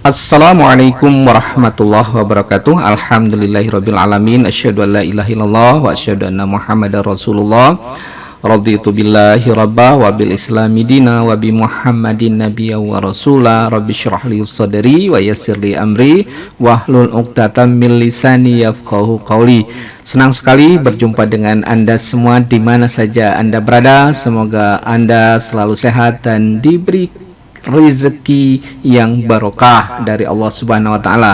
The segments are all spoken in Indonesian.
Assalamualaikum warahmatullahi wabarakatuh. Alhamdulillahirabbil alamin. Asyhadu an la ilaha illallah wa asyhadu anna Muhammadar Rasulullah. Raditu billahi rabba wa bil islami dina wa bi Muhammadin nabiyya wa rasula. Rabbi shrah li sadri wa yassir li amri wahlul 'uqdatam min lisani yafqahu qawli. Senang sekali berjumpa dengan Anda semua di mana saja Anda berada. Semoga Anda selalu sehat dan diberi rezeki yang barokah dari Allah Subhanahu wa taala.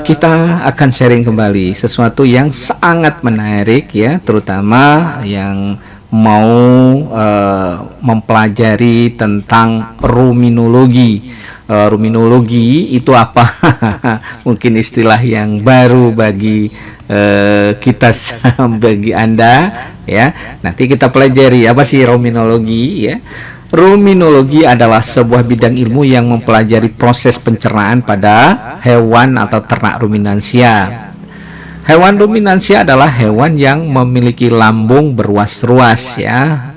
Kita akan sharing kembali sesuatu yang sangat menarik ya, terutama yang mau mempelajari tentang ruminologi. Ruminologi itu apa? Mungkin istilah yang baru bagi kita, bagi Anda ya. Nanti kita pelajari apa sih ruminologi ya. Ruminologi adalah sebuah bidang ilmu yang mempelajari proses pencernaan pada hewan atau ternak ruminansia. Hewan ruminansia adalah hewan yang memiliki lambung beruas-ruas ya,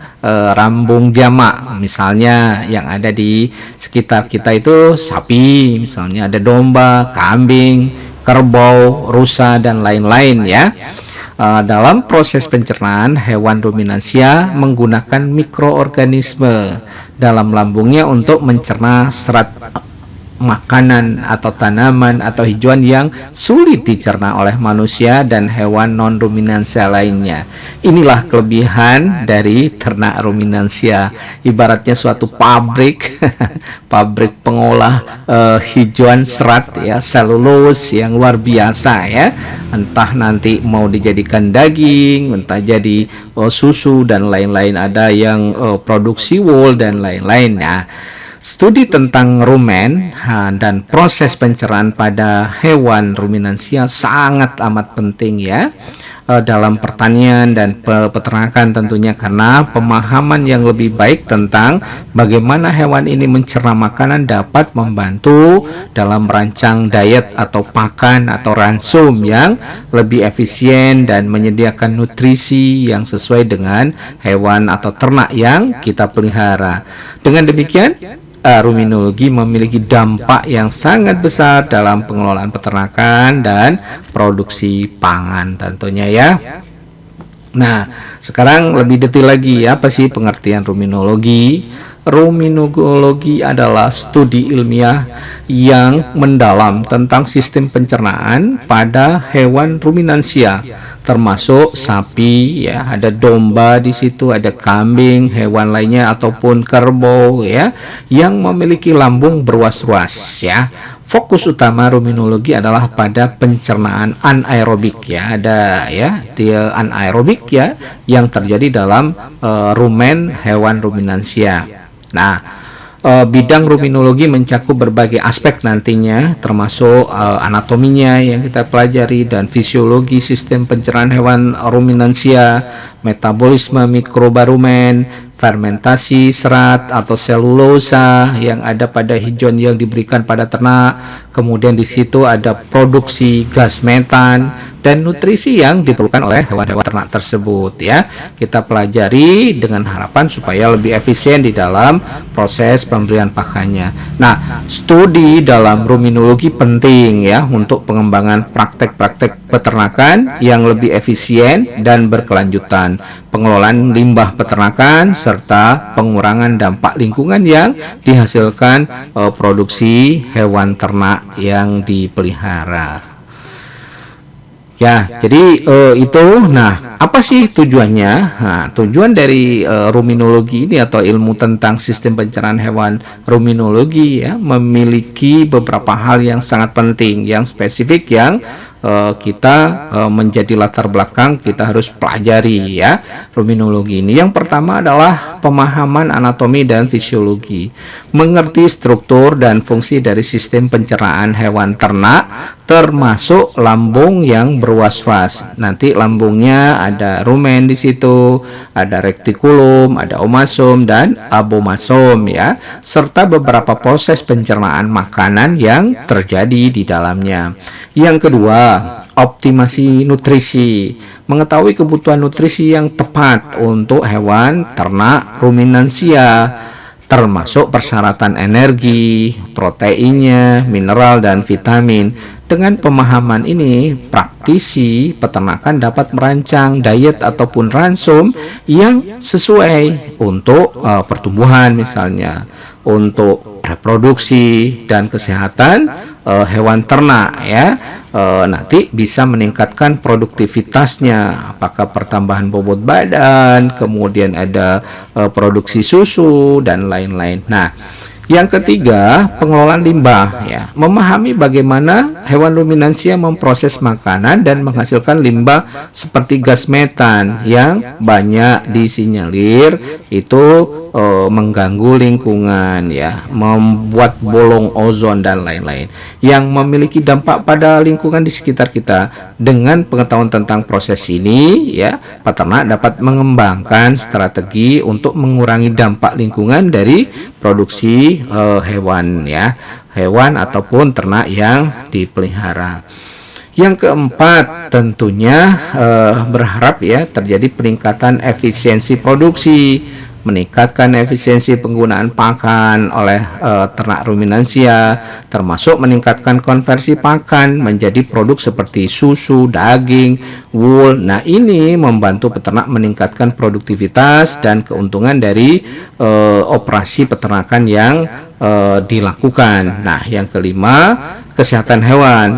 lambung jamak. Misalnya yang ada di sekitar kita itu sapi, misalnya ada domba, kambing, kerbau, rusa dan lain-lain ya. Dalam proses pencernaan, hewan ruminansia menggunakan mikroorganisme dalam lambungnya untuk mencerna serat makanan atau tanaman atau hijauan yang sulit dicerna oleh manusia dan hewan non ruminansia lainnya. Inilah kelebihan dari ternak ruminansia. Ibaratnya suatu pabrik pabrik pengolah hijauan serat ya, selulus yang luar biasa ya. Entah nanti mau dijadikan daging, entah jadi susu dan lain-lain, ada yang produksi wool dan lain-lain ya. Studi tentang rumen dan proses pencernaan pada hewan ruminansia sangat amat penting ya, dalam pertanian dan peternakan tentunya, karena pemahaman yang lebih baik tentang bagaimana hewan ini mencerna makanan dapat membantu dalam merancang diet atau pakan atau ransum yang lebih efisien dan menyediakan nutrisi yang sesuai dengan hewan atau ternak yang kita pelihara. Dengan demikian, ruminologi memiliki dampak yang sangat besar dalam pengelolaan peternakan dan produksi pangan tentunya ya. Nah, sekarang lebih detail lagi, apa sih pengertian ruminologi? Ruminologi adalah studi ilmiah yang mendalam tentang sistem pencernaan pada hewan ruminansia, termasuk sapi ya, ada domba di situ, ada kambing, hewan lainnya ataupun kerbau ya, yang memiliki lambung beruas-ruas ya. Fokus utama ruminologi adalah pada pencernaan anaerobik ya, ada ya, dia anaerobik ya yang terjadi dalam rumen hewan ruminansia. Nah, bidang ruminologi mencakup berbagai aspek nantinya, termasuk anatominya yang kita pelajari dan fisiologi sistem pencernaan hewan ruminansia, metabolisme mikroba rumen, fermentasi serat atau selulosa yang ada pada hijauan yang diberikan pada ternak. Kemudian di situ ada produksi gas metan dan nutrisi yang diperlukan oleh hewan-hewan ternak tersebut ya. Kita pelajari dengan harapan supaya lebih efisien di dalam proses pemberian pakannya. Nah, studi dalam ruminologi penting ya untuk pengembangan praktek-praktek peternakan yang lebih efisien dan berkelanjutan, pengelolaan limbah peternakan serta pengurangan dampak lingkungan yang dihasilkan produksi hewan ternak yang dipelihara. Ya, jadi itu. Nah, apa sih tujuannya? Nah, tujuan dari ruminologi ini atau ilmu tentang sistem pencernaan hewan ruminologi ya, memiliki beberapa hal yang sangat penting, yang spesifik, yang kita menjadi latar belakang kita harus pelajari ya ruminologi ini. Yang pertama adalah pemahaman anatomi dan fisiologi, mengerti struktur dan fungsi dari sistem pencernaan hewan ternak, termasuk lambung yang beruas-ruas. Nanti lambungnya ada rumen di situ, ada retikulum, ada omasum dan abomasum ya, serta beberapa proses pencernaan makanan yang terjadi di dalamnya. Yang kedua, optimasi nutrisi, mengetahui kebutuhan nutrisi yang tepat untuk hewan ternak ruminansia. termasuk persyaratan energi, proteinnya, mineral, dan vitamin. Dengan pemahaman ini, praktisi peternakan dapat merancang diet ataupun ransum yang sesuai untuk pertumbuhan misalnya, untuk reproduksi dan kesehatan hewan ternak ya. Nanti bisa meningkatkan produktivitasnya, apakah pertambahan bobot badan, kemudian ada produksi susu dan lain-lain. Nah, yang ketiga, pengelolaan limbah ya. Memahami bagaimana hewan ruminansia memproses makanan dan menghasilkan limbah seperti gas metan yang banyak disinyalir itu mengganggu lingkungan ya, membuat bolong ozon dan lain-lain yang memiliki dampak pada lingkungan di sekitar kita. Dengan pengetahuan tentang proses ini ya, peternak dapat mengembangkan strategi untuk mengurangi dampak lingkungan dari produksi hewan ya, hewan ataupun ternak yang dipelihara. Yang keempat, tentunya berharap ya terjadi peningkatan efisiensi produksi, meningkatkan efisiensi penggunaan pakan oleh ternak ruminansia, termasuk meningkatkan konversi pakan menjadi produk seperti susu, daging, wool. Nah, ini membantu peternak meningkatkan produktivitas dan keuntungan dari operasi peternakan yang dilakukan. Nah, yang kelima, kesehatan hewan.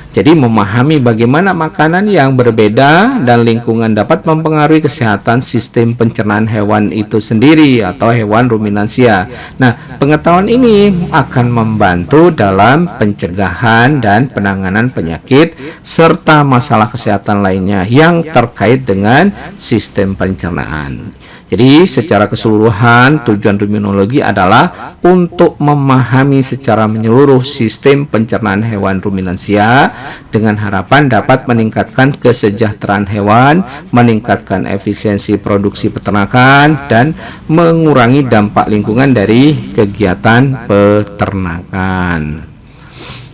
Jadi memahami bagaimana makanan yang berbeda dan lingkungan dapat mempengaruhi kesehatan sistem pencernaan hewan itu sendiri atau hewan ruminansia. Nah, pengetahuan ini akan membantu dalam pencegahan dan penanganan penyakit serta masalah kesehatan lainnya yang terkait dengan sistem pencernaan. Jadi secara keseluruhan tujuan ruminologi adalah untuk memahami secara menyeluruh sistem pencernaan hewan ruminansia dengan harapan dapat meningkatkan kesejahteraan hewan, meningkatkan efisiensi produksi peternakan, dan mengurangi dampak lingkungan dari kegiatan peternakan.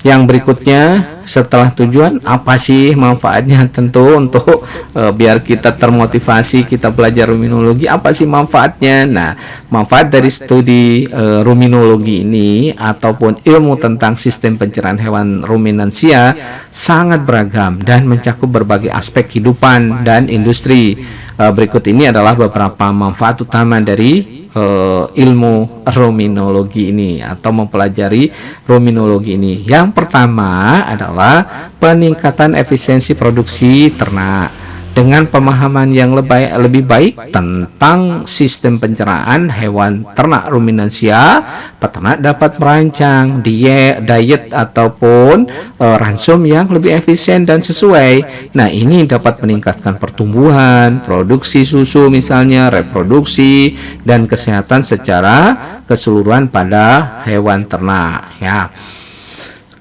Yang berikutnya, setelah tujuan, apa sih manfaatnya? Tentu untuk biar kita termotivasi, kita belajar ruminologi, apa sih manfaatnya? Nah, manfaat dari studi ruminologi ini ataupun ilmu tentang sistem pencernaan hewan ruminansia sangat beragam dan mencakup berbagai aspek kehidupan dan industri. Berikut ini adalah beberapa manfaat utama dari ilmu ruminologi ini atau mempelajari ruminologi ini. Yang pertama adalah peningkatan efisiensi produksi ternak. Dengan pemahaman yang lebih baik tentang sistem pencernaan hewan ternak ruminansia, peternak dapat merancang diet ataupun ransum yang lebih efisien dan sesuai. Nah, ini dapat meningkatkan pertumbuhan, produksi susu misalnya, reproduksi, dan kesehatan secara keseluruhan pada hewan ternak ya.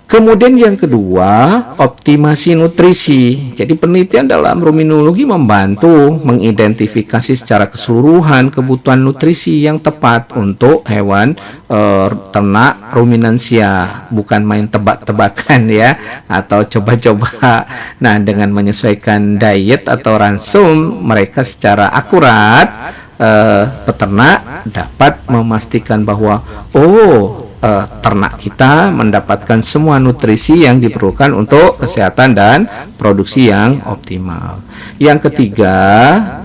Kemudian yang kedua, optimasi nutrisi. Jadi penelitian dalam ruminologi membantu mengidentifikasi secara keseluruhan kebutuhan nutrisi yang tepat untuk hewan ternak ruminansia. Bukan main tebak-tebakan ya, atau coba-coba. Nah, dengan menyesuaikan diet atau ransum mereka secara akurat, peternak dapat memastikan bahwa ternak kita mendapatkan semua nutrisi yang diperlukan untuk kesehatan dan produksi yang optimal. Yang ketiga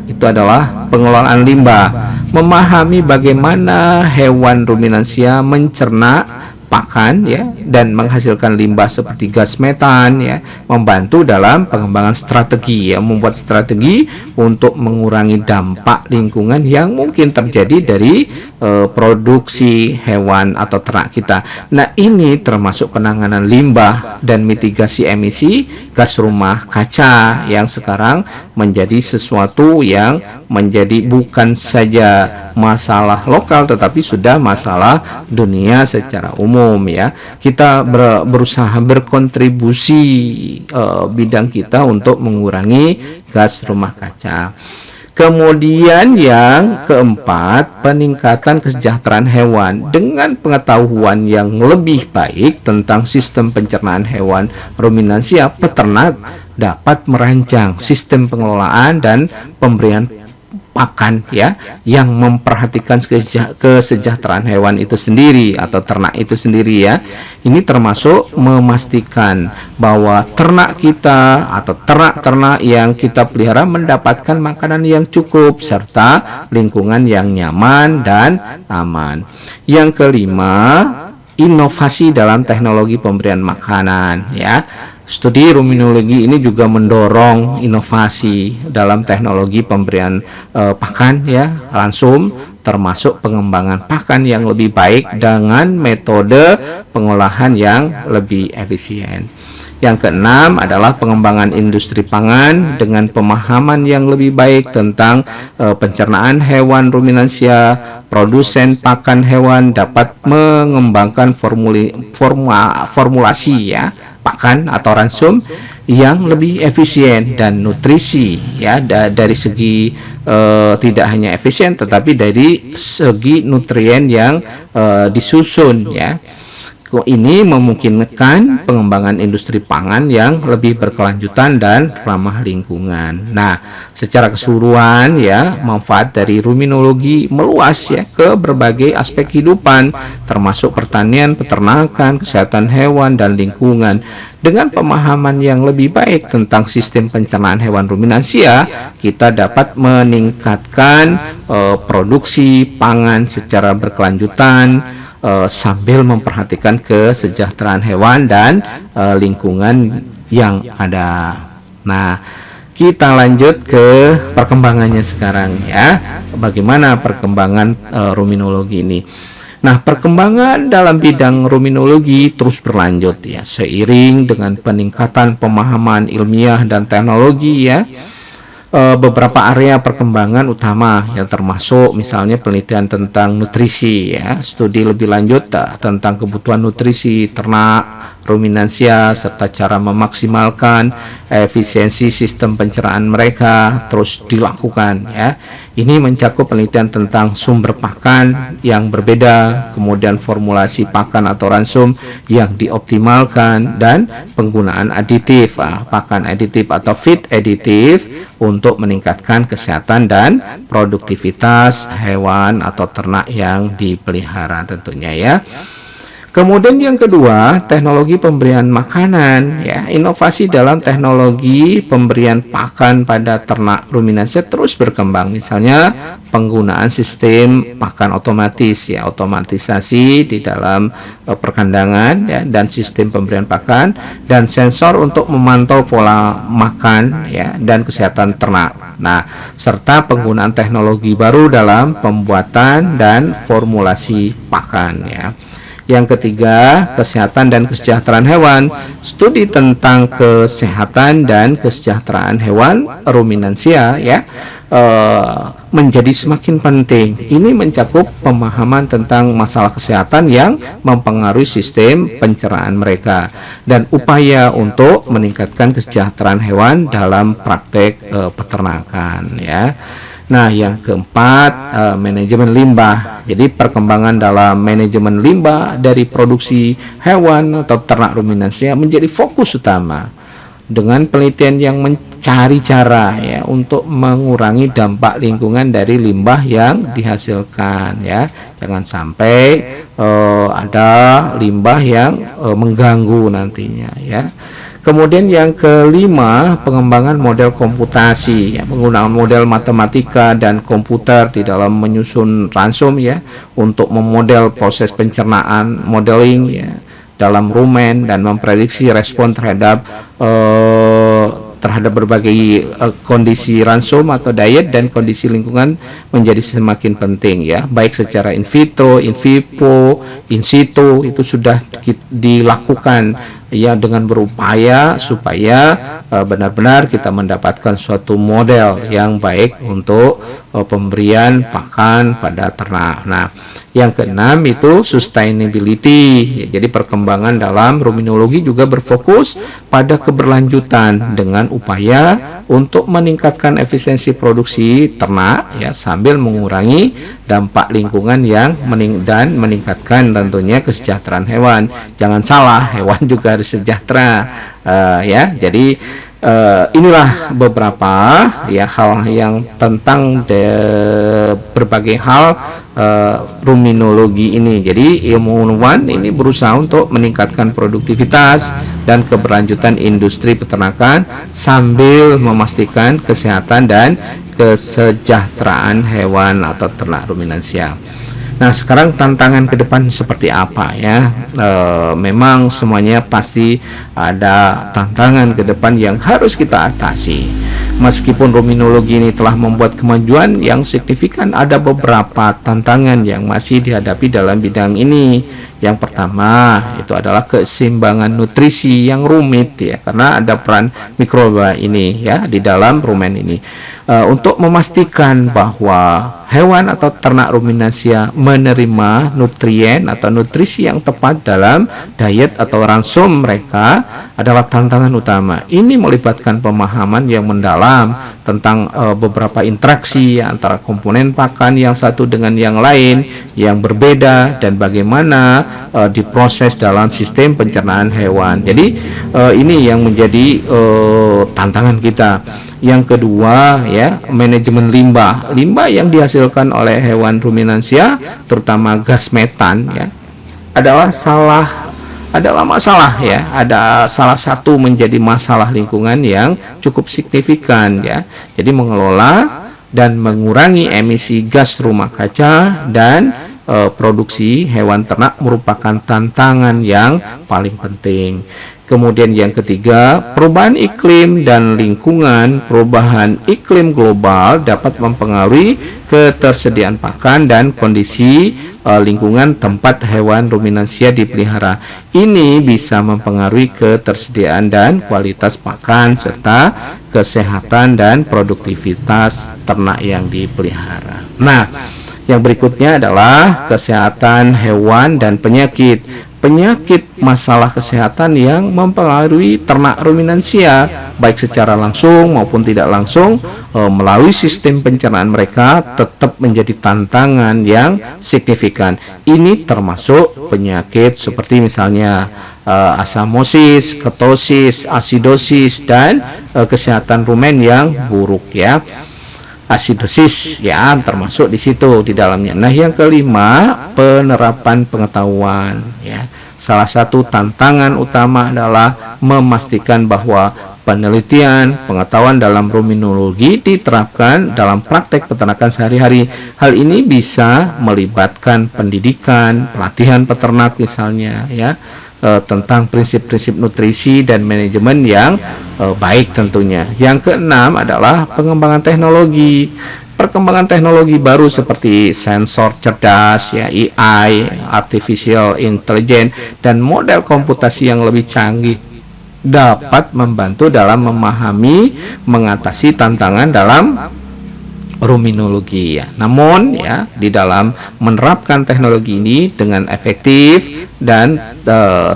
itu adalah pengelolaan limbah. Memahami bagaimana hewan ruminansia mencerna pakan ya dan menghasilkan limbah seperti gas metan ya, membantu dalam pengembangan strategi ya, membuat strategi untuk mengurangi dampak lingkungan yang mungkin terjadi dari produksi hewan atau ternak kita. Nah, ini termasuk penanganan limbah dan mitigasi emisi gas rumah kaca yang sekarang menjadi sesuatu yang menjadi bukan saja masalah lokal tetapi sudah masalah dunia secara umum ya. Kita berusaha berkontribusi bidang kita untuk mengurangi gas rumah kaca. Kemudian yang keempat, peningkatan kesejahteraan hewan. Dengan pengetahuan yang lebih baik tentang sistem pencernaan hewan ruminansia, peternak dapat merancang sistem pengelolaan dan pemberian pakan ya, yang memperhatikan kesejahteraan hewan itu sendiri atau ternak itu sendiri ya. Ini termasuk memastikan bahwa ternak kita atau ternak-ternak yang kita pelihara mendapatkan makanan yang cukup serta lingkungan yang nyaman dan aman. Yang kelima, inovasi dalam teknologi pemberian makanan ya. Studi ruminologi ini juga mendorong inovasi dalam teknologi pemberian pakan ya, langsung termasuk pengembangan pakan yang lebih baik dengan metode pengolahan yang lebih efisien. Yang keenam adalah pengembangan industri pangan dengan pemahaman yang lebih baik tentang pencernaan hewan ruminansia. Produsen pakan hewan dapat mengembangkan formulasi ya pakan atau ransum yang lebih efisien dan nutrisi ya, dari segi tidak hanya efisien tetapi dari segi nutrien yang disusun ya. Ini memungkinkan pengembangan industri pangan yang lebih berkelanjutan dan ramah lingkungan. Nah, secara keseluruhan ya, manfaat dari ruminologi meluas ya ke berbagai aspek kehidupan, termasuk pertanian, peternakan, kesehatan hewan dan lingkungan. Dengan pemahaman yang lebih baik tentang sistem pencernaan hewan ruminansia, kita dapat meningkatkan produksi pangan secara berkelanjutan, sambil memperhatikan kesejahteraan hewan dan lingkungan yang ada. Nah, kita lanjut ke perkembangannya sekarang ya. Bagaimana perkembangan ruminologi ini? Nah, perkembangan dalam bidang ruminologi terus berlanjut ya, seiring dengan peningkatan pemahaman ilmiah dan teknologi ya. Beberapa area perkembangan utama yang termasuk misalnya penelitian tentang nutrisi ya, studi lebih lanjut tentang kebutuhan nutrisi ternak ruminansia serta cara memaksimalkan efisiensi sistem pencernaan mereka terus dilakukan ya. Ini mencakup penelitian tentang sumber pakan yang berbeda, kemudian formulasi pakan atau ransum yang dioptimalkan dan penggunaan aditif, pakan aditif atau feed aditif untuk meningkatkan kesehatan dan produktivitas hewan atau ternak yang dipelihara tentunya ya. Kemudian yang kedua, teknologi pemberian makanan ya. Inovasi dalam teknologi pemberian pakan pada ternak ruminansia terus berkembang. Misalnya penggunaan sistem pakan otomatis ya, otomatisasi di dalam perkandangan ya, dan sistem pemberian pakan dan sensor untuk memantau pola makan ya dan kesehatan ternak. Nah, serta penggunaan teknologi baru dalam pembuatan dan formulasi pakan ya. Yang ketiga, kesehatan dan kesejahteraan hewan. Studi tentang kesehatan dan kesejahteraan hewan ruminansia ya menjadi semakin penting. Ini mencakup pemahaman tentang masalah kesehatan yang mempengaruhi sistem pencernaan mereka dan upaya untuk meningkatkan kesejahteraan hewan dalam praktek peternakan ya. Nah, yang keempat, manajemen limbah. Jadi perkembangan dalam manajemen limbah dari produksi hewan atau ternak ruminansia menjadi fokus utama dengan penelitian yang mencari cara ya untuk mengurangi dampak lingkungan dari limbah yang dihasilkan ya. Jangan sampai ada limbah yang mengganggu nantinya ya. Kemudian yang kelima, pengembangan model komputasi ya, penggunaan model matematika dan komputer di dalam menyusun ransum ya untuk memodel proses pencernaan, modeling ya dalam rumen dan memprediksi respon terhadap berbagai kondisi ransum atau diet dan kondisi lingkungan menjadi semakin penting ya, baik secara in vitro, in vivo, in situ itu sudah dilakukan ya dengan berupaya supaya benar-benar kita mendapatkan suatu model yang baik untuk pemberian pakan pada ternak. Nah, yang keenam itu sustainability. Jadi perkembangan dalam ruminologi juga berfokus pada keberlanjutan dengan upaya untuk meningkatkan efisiensi produksi ternak ya sambil mengurangi dampak lingkungan yang dan meningkatkan tentunya kesejahteraan hewan. Jangan salah, hewan juga harus sejahtera ya. Jadi Inilah beberapa ya hal yang tentang berbagai hal ruminologi ini. Jadi ilmuwan ini berusaha untuk meningkatkan produktivitas dan keberlanjutan industri peternakan sambil memastikan kesehatan dan kesejahteraan hewan atau ternak ruminansia. Nah, sekarang tantangan ke depan seperti apa ya? Memang semuanya pasti ada tantangan ke depan yang harus kita atasi. Meskipun ruminologi ini telah membuat kemajuan yang signifikan, ada beberapa tantangan yang masih dihadapi dalam bidang ini. Yang pertama itu adalah keseimbangan nutrisi yang rumit ya, karena ada peran mikroba ini ya di dalam rumen ini. Untuk memastikan bahwa hewan atau ternak ruminansia menerima nutrien atau nutrisi yang tepat dalam diet atau ransum mereka adalah tantangan utama. Ini melibatkan pemahaman yang mendalam tentang beberapa interaksi antara komponen pakan yang satu dengan yang lain yang berbeda dan bagaimana diproses dalam sistem pencernaan hewan. Jadi ini yang menjadi tantangan kita. Yang kedua ya, manajemen limbah. Limbah yang dihasilkan oleh hewan ruminansia, terutama gas metan ya, adalah masalah ya. Ada salah satu menjadi masalah lingkungan yang cukup signifikan ya. Jadi mengelola dan mengurangi emisi gas rumah kaca dan produksi hewan ternak merupakan tantangan yang paling penting. Kemudian yang ketiga, perubahan iklim dan lingkungan. Perubahan iklim global dapat mempengaruhi ketersediaan pakan dan kondisi lingkungan tempat hewan ruminansia dipelihara. Ini bisa mempengaruhi ketersediaan dan kualitas pakan serta kesehatan dan produktivitas ternak yang dipelihara. Nah, yang berikutnya adalah kesehatan hewan dan penyakit. Penyakit masalah kesehatan yang mempengaruhi ternak ruminansia baik secara langsung maupun tidak langsung melalui sistem pencernaan mereka tetap menjadi tantangan yang signifikan. Ini termasuk penyakit seperti misalnya asamosis, ketosis, asidosis, dan kesehatan rumen yang buruk ya. Asidosis ya termasuk di situ di dalamnya. Nah, yang kelima, penerapan pengetahuan ya. Salah satu tantangan utama adalah memastikan bahwa penelitian, pengetahuan dalam ruminologi diterapkan dalam praktek peternakan sehari-hari. Hal ini bisa melibatkan pendidikan, pelatihan peternak misalnya ya, tentang prinsip-prinsip nutrisi dan manajemen yang baik tentunya. Yang keenam adalah pengembangan teknologi. Perkembangan teknologi baru seperti sensor cerdas, ya, AI, artificial intelligence, dan model komputasi yang lebih canggih dapat membantu dalam memahami, mengatasi tantangan dalam ruminologi ya. Namun ya, di dalam menerapkan teknologi ini dengan efektif dan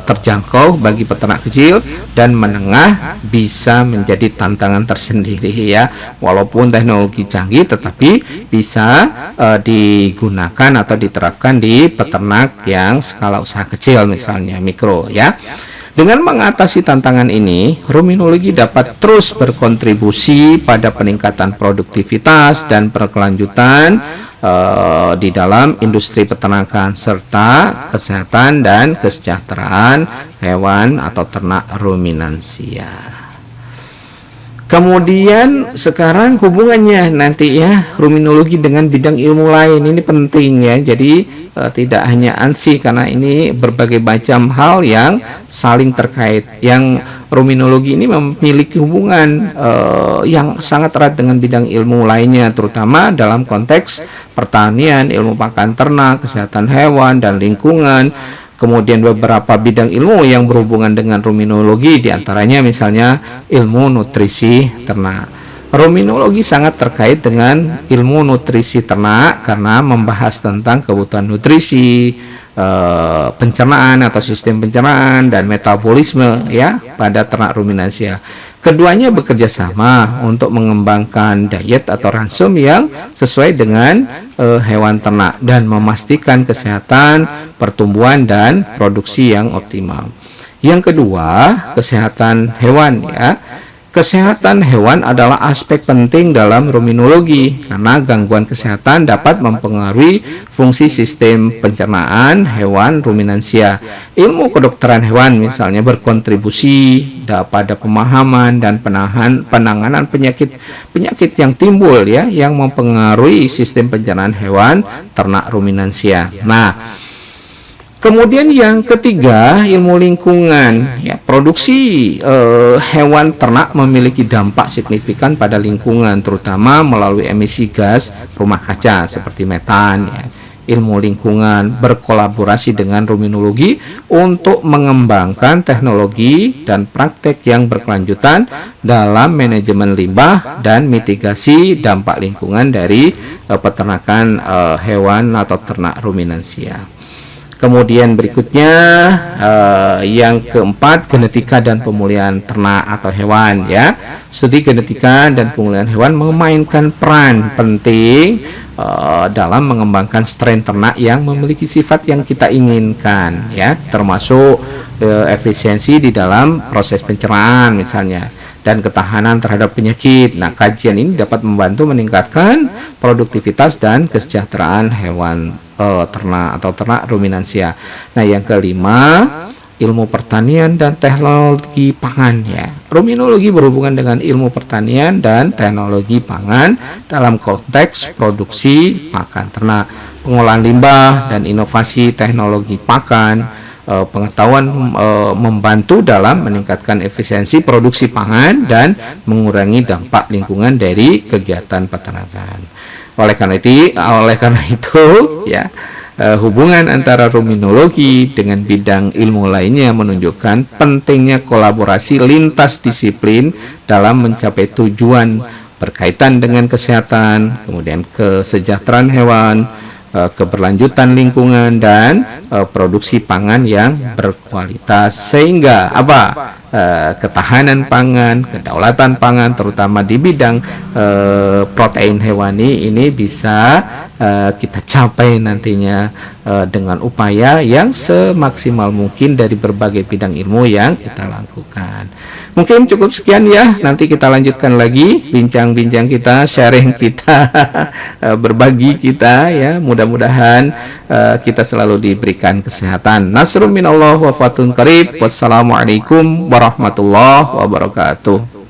terjangkau bagi peternak kecil dan menengah bisa menjadi tantangan tersendiri ya. Walaupun teknologi canggih tetapi bisa digunakan atau diterapkan di peternak yang skala usaha kecil misalnya mikro ya. Dengan mengatasi tantangan ini, ruminologi dapat terus berkontribusi pada peningkatan produktivitas dan berkelanjutan di dalam industri peternakan serta kesehatan dan kesejahteraan hewan atau ternak ruminansia. Kemudian sekarang hubungannya nanti ya ruminologi dengan bidang ilmu lain ini penting ya. Jadi tidak hanya ANSI karena ini berbagai macam hal yang saling terkait. Yang ruminologi ini memiliki hubungan yang sangat erat dengan bidang ilmu lainnya, terutama dalam konteks pertanian, ilmu pakan ternak, kesehatan hewan dan lingkungan. Kemudian beberapa bidang ilmu yang berhubungan dengan ruminologi diantaranya misalnya ilmu nutrisi ternak. Ruminologi sangat terkait dengan ilmu nutrisi ternak karena membahas tentang kebutuhan nutrisi, pencernaan atau sistem pencernaan dan metabolisme ya pada ternak ruminansia. Keduanya bekerja sama untuk mengembangkan diet atau ransum yang sesuai dengan hewan ternak dan memastikan kesehatan, pertumbuhan dan produksi yang optimal. Yang kedua, kesehatan hewan ya. Kesehatan hewan adalah aspek penting dalam ruminologi karena gangguan kesehatan dapat mempengaruhi fungsi sistem pencernaan hewan ruminansia. Ilmu kedokteran hewan misalnya berkontribusi pada pemahaman dan penanganan penyakit yang timbul ya yang mempengaruhi sistem pencernaan hewan ternak ruminansia. Nah, kemudian yang ketiga, ilmu lingkungan. Ya, produksi hewan ternak memiliki dampak signifikan pada lingkungan, terutama melalui emisi gas rumah kaca seperti metan. Ya. Ilmu lingkungan berkolaborasi dengan ruminologi untuk mengembangkan teknologi dan praktek yang berkelanjutan dalam manajemen limbah dan mitigasi dampak lingkungan dari peternakan hewan atau ternak ruminansia. Kemudian berikutnya yang keempat, genetika dan pemulihan ternak atau hewan ya. Studi genetika dan pemulihan hewan memainkan peran penting dalam mengembangkan strain ternak yang memiliki sifat yang kita inginkan ya, termasuk efisiensi di dalam proses pencernaan misalnya dan ketahanan terhadap penyakit. Nah, kajian ini dapat membantu meningkatkan produktivitas dan kesejahteraan hewan ternak atau ternak ruminansia. Nah, yang kelima, ilmu pertanian dan teknologi pangan ya. Ruminologi berhubungan dengan ilmu pertanian dan teknologi pangan dalam konteks produksi pakan ternak, pengolahan limbah dan inovasi teknologi pakan. Pengetahuan membantu dalam meningkatkan efisiensi produksi pangan dan mengurangi dampak lingkungan dari kegiatan peternakan. Oleh karena itu ya, hubungan antara ruminologi dengan bidang ilmu lainnya menunjukkan pentingnya kolaborasi lintas disiplin dalam mencapai tujuan berkaitan dengan kesehatan, kemudian kesejahteraan hewan, keberlanjutan lingkungan dan produksi pangan yang berkualitas, sehingga ketahanan pangan, kedaulatan pangan terutama di bidang protein hewani ini bisa kita capai nantinya dengan upaya yang semaksimal mungkin dari berbagai bidang ilmu yang kita lakukan. Mungkin cukup sekian ya, nanti kita lanjutkan lagi bincang-bincang kita, sharing kita, berbagi kita ya. Mudah-mudahan kita selalu diberikan kesehatan. Nasrun minallah wa fatun qarib. Wassalamualaikum warahmatullahi wabarakatuh.